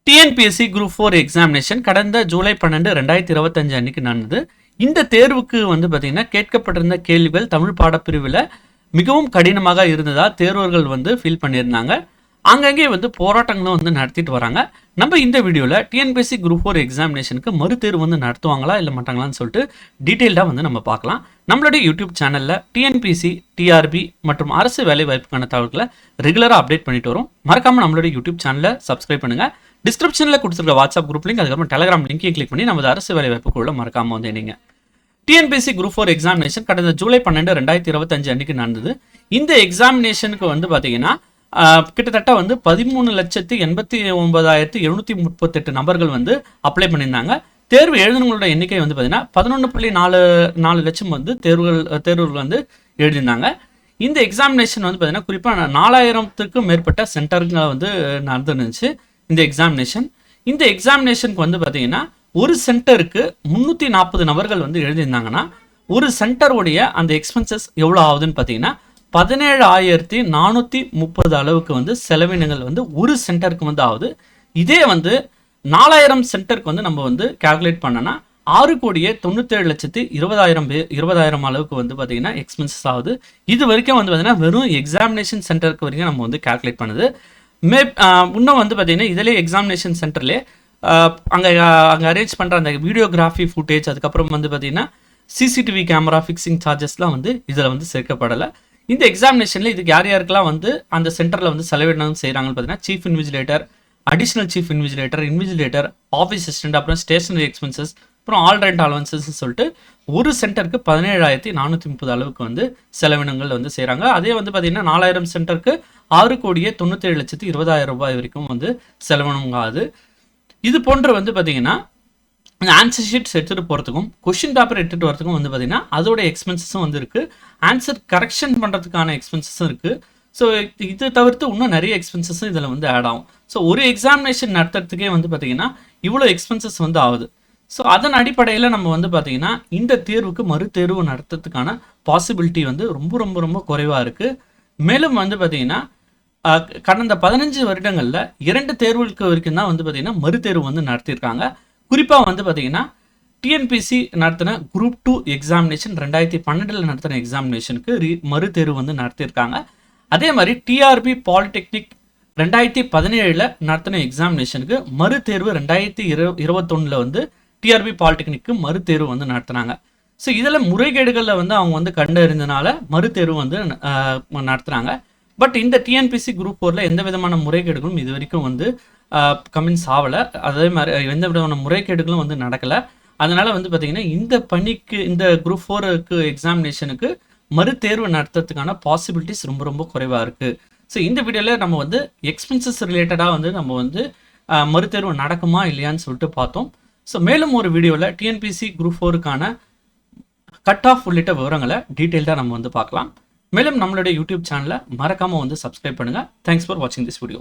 TNPSC group 4 examination கடந்த ஜூலை 12, 2025 அன்னைக்கு நடந்தது. இந்த தேர்வுக்கு வந்து பார்த்தீங்கன்னா கேட்கப்பட்டிருந்த கேள்விகள் தமிழ் பாடப்பிரிவில் மிகவும் கடினமாக இருந்ததா தேர்வர்கள் வந்து ஃபீல் பண்ணியிருந்தாங்க. அங்கங்கே வந்து போராட்டங்களும் வந்து நடத்திட்டு வராங்க. நம்ம இந்த வீடியோவில் டிஎன்பிஎஸ்சி குரூப் 4 எக்ஸாமினேஷனுக்கு மறுதேர்வு வந்து நடத்துவாங்களா இல்லை மாட்டாங்களான்னு சொல்லிட்டு டீட்டெயில்டாக வந்து நம்ம பார்க்கலாம். நம்மளுடைய யூடியூப் சேனலில் டிஎன்பிஎஸ்சி, டிஆர்பி மற்றும் அரசு வேலைவாய்ப்புக்கான தகவல்களை ரெகுலராக அப்டேட் பண்ணிட்டு வரும். மறக்காமல் நம்மளுடைய யூடியூப் சேனலை சப்ஸ்கிரைப் பண்ணுங்கள். டிஸ்கிரிப்ஷனில் கொடுத்துருக்க வாட்ஸ்அப் குரூப் லிங்க், அதுக்கப்புறம் டெலகிராம் லிங்கையும் கிளிக் பண்ணி நமது அரசு வேலைவாய்ப்புக்குள்ள மறக்காமல் வந்து நீங்கள் டிஎன்பிஎஸ்சி குரூப் 4 எக்ஸாமினேஷன் கடந்த ஜூலை 12, 2025 அன்னைக்கு நடந்தது. இந்த எக்ஸாமினேஷனுக்கு வந்து பார்த்தீங்கன்னா கிட்டத்தட்ட வந்து 13,89,738 நபர்கள் வந்து அப்ளை பண்ணியிருந்தாங்க. தேர்வு எழுதினவங்களோட எண்ணிக்கை வந்து பார்த்தீங்கன்னா 11.4 லட்சம் வந்து தேர்வுகள் வந்து எழுதியிருந்தாங்க. இந்த எக்ஸாமினேஷன் வந்து பார்த்தீங்கன்னா குறிப்பாக 4000க்கும் மேற்பட்ட சென்டருங்க வந்து நடந்துருந்துச்சு. இந்த எக்ஸாமினேஷனுக்கு வந்து பார்த்தீங்கன்னா ஒரு சென்டருக்கு 340 நபர்கள் வந்து எழுதியிருந்தாங்கன்னா ஒரு சென்டருடைய அந்த எக்ஸ்பென்சஸ் எவ்வளோ ஆகுதுன்னு பார்த்தீங்கன்னா 17,430 அளவுக்கு வந்து செலவினங்கள் வந்து ஒரு சென்டருக்கு வந்து ஆகுது. இதே வந்து 4000 சென்டருக்கு வந்து நம்ம வந்து கால்குலேட் பண்ணனா 6,97,20,000 அளவுக்கு வந்து பார்த்தீங்கன்னா எக்ஸ்பென்சஸ் ஆகுது. இது வரைக்கும் வந்து பார்த்தீங்கன்னா வெறும் எக்ஸாமினேஷன் சென்டருக்கு வரைக்கும் நம்ம வந்து கால்குலேட் பண்ணுது. இன்னும் வந்து பார்த்தீங்கன்னா இதிலே எக்ஸாமினேஷன் சென்டர்லேயே அங்கே அரேஞ்ச் பண்ணுற அந்த வீடியோகிராஃபி ஃபுட்டேஜ், அதுக்கப்புறம் வந்து பார்த்தீங்கன்னா சிசிடிவி கேமரா ஃபிக்ஸிங் சார்ஜஸ்லாம் வந்து இதில் வந்து சேர்க்கப்படலை. இந்த எக்ஸாமினேஷனில் இதுக்கு யாருக்கெல்லாம் வந்து அந்த சென்டரில் வந்து செலவினம் செய்கிறாங்கன்னு பார்த்தீங்கன்னா chief invigilator, additional chief invigilator, office assistant, அப்புறம் ஸ்டேஷனரி எக்ஸ்பென்சஸ், அப்புறம் ஆல் ரெண்ட் அலவன்சஸ் சொல்லிட்டு ஒரு சென்டருக்கு 17,430 அளவுக்கு வந்து செலவினங்கள் வந்து செய்கிறாங்க. அதே வந்து பார்த்தீங்கன்னா 4000 சென்டருக்கு 6,97,20,000 ரூபாய் வரைக்கும் வந்து செலவினம் ஆகுது. இது போன்று வந்து பார்த்தீங்கன்னா ஆன்சர் ஷீட்ஸ் எடுத்துகிட்டு போகிறதுக்கும் கொஷின் பேப்பர் எடுத்துகிட்டு வரதுக்கும் வந்து பார்த்தீங்கன்னா அதோட எக்ஸ்பென்சஸும் வந்து இருக்குது. ஆன்சர் கரெக்ஷன் பண்ணுறதுக்கான எக்ஸ்பென்சஸும் இருக்குது. ஸோ இது தவிர்த்து இன்னும் நிறைய எக்ஸ்பென்சஸும் இதில் வந்து ஆட் ஆகும். ஸோ ஒரு எக்ஸாமினேஷன் நடத்துறதுக்கே வந்து பார்த்தீங்கன்னா இவ்வளோ எக்ஸ்பென்சஸ் வந்து ஆகுது. ஸோ அதன் அடிப்படையில் நம்ம வந்து பார்த்தீங்கன்னா இந்த தேர்வுக்கு மறுதேர்வு நடத்துறதுக்கான பாசிபிலிட்டி வந்து ரொம்ப ரொம்ப ரொம்ப குறைவாக இருக்குது. மேலும் வந்து பார்த்தீங்கன்னா கடந்த 15 வருடங்களில் 2 தேர்வுகளுக்கு வரைக்கும் தான் வந்து பார்த்தீங்கன்னா மறுதேர்வு வந்து நடத்தியிருக்காங்க. குறிப்பாக வந்து பார்த்தீங்கன்னா டிஎன்பிஎஸ்சி நடத்தின குரூப் 2 எக்ஸாமினேஷன் 2012 நடத்தின எக்ஸாமினேஷனுக்கு மறுதேர்வு வந்து நடத்தியிருக்காங்க. அதே மாதிரி டிஆர்பி பாலிடெக்னிக் 2017 நடத்தின எக்ஸாமினேஷனுக்கு மறுதேர்வு 2021 வந்து டிஆர்பி பாலிடெக்னிக்கு மறுதேர்வு வந்து நடத்தினாங்க. ஸோ இதில் முறைகேடுகளில் வந்து அவங்க வந்து கண்டறிந்தனால மறுதேர்வு வந்து நடத்துகிறாங்க. பட் இந்த டிஎன்பிஎஸ்சி குரூப் 4ல் எந்த விதமான முறைகேடுகளும் இது வரைக்கும் வந்து கமெண்ட்ஸ் ஆகலை. அதே மாதிரி எந்த விதமான முறைகேடுகளும் வந்து நடக்கலை. அதனால் வந்து பார்த்திங்கன்னா இந்த பணிக்கு, இந்த குரூப் 4க்கு எக்ஸாமினேஷனுக்கு மறுதேர்வு நடத்துறதுக்கான பாசிபிலிட்டிஸ் ரொம்ப ரொம்ப குறைவாக இருக்குது. ஸோ இந்த வீடியோவில் நம்ம வந்து எக்ஸ்பென்சஸ் ரிலேட்டடாக வந்து நம்ம வந்து மறுதேர்வு நடக்குமா இல்லையான்னு சொல்லிட்டு பார்த்தோம். ஸோ மேலும் ஒரு வீடியோவில் டிஎன்பிஎஸ்சி குரூப் 4க்கான கட் ஆஃப் உள்ளிட்ட விவரங்களை டீட்டெயில்டாக நம்ம வந்து பார்க்கலாம். மேலும் நம்மளுடைய யூடியூப் சேனலை மறக்காமல் வந்து சப்ஸ்கிரைப் பண்ணுங்கள். தேங்க்ஸ் ஃபார் வாட்சிங் திஸ் வீடியோ.